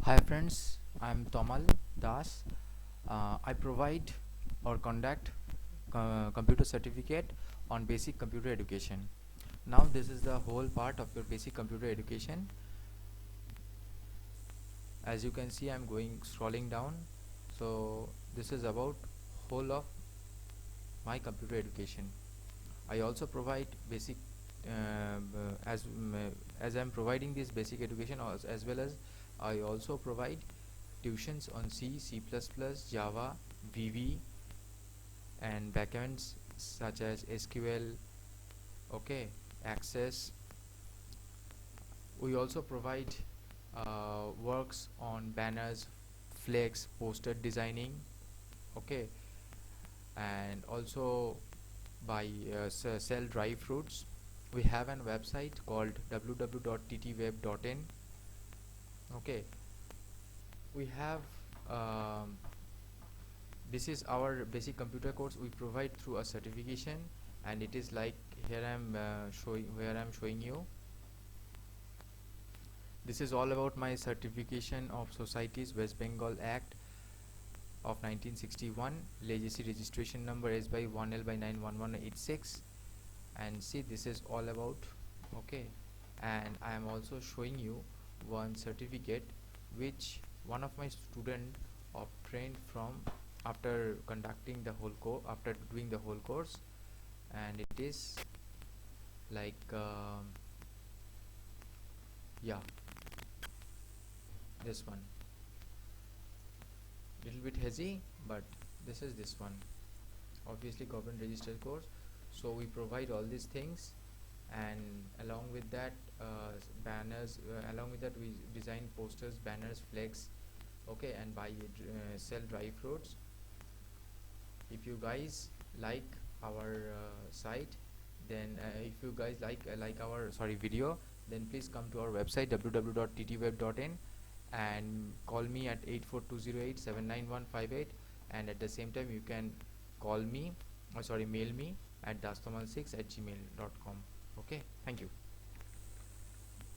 Hi friends, I'm Tomal Das. I provide or conduct computer certificate on basic computer education. Now this is the whole part of your basic computer education. As you can see, I'm going scrolling down. So this is about whole of my computer education. I also provide basic as I'm providing this basic education as well as I also provide tuitions on C, C++, Java, VB and backends such as SQL, okay, Access. We also provide works on banners, flex, poster designing, okay, and also by sell dry fruits. We have an website called www.ttweb.in. Okay, we have this is our basic computer course we provide through a certification, and it is like here I'm showing you. This is all about my certification of Societies West Bengal Act of 1961, legacy registration number S by 1L by 91186, and see, this is all about, okay. And I am also showing you one certificate which one of my student obtained from after conducting the whole course, after doing the whole course, and it is like yeah, this one, little bit hazy, but this one, obviously government registered course. So we provide all these things, and along with that banners, along with that we design posters, banners, flags, okay, and buy sell dry fruits. If you guys like our site, then if you guys like our video, then please come to our website www.ttweb.in and call me at 84208 and at the same time you can call me, mail me at dastomal6@gmail.com. okay, thank you.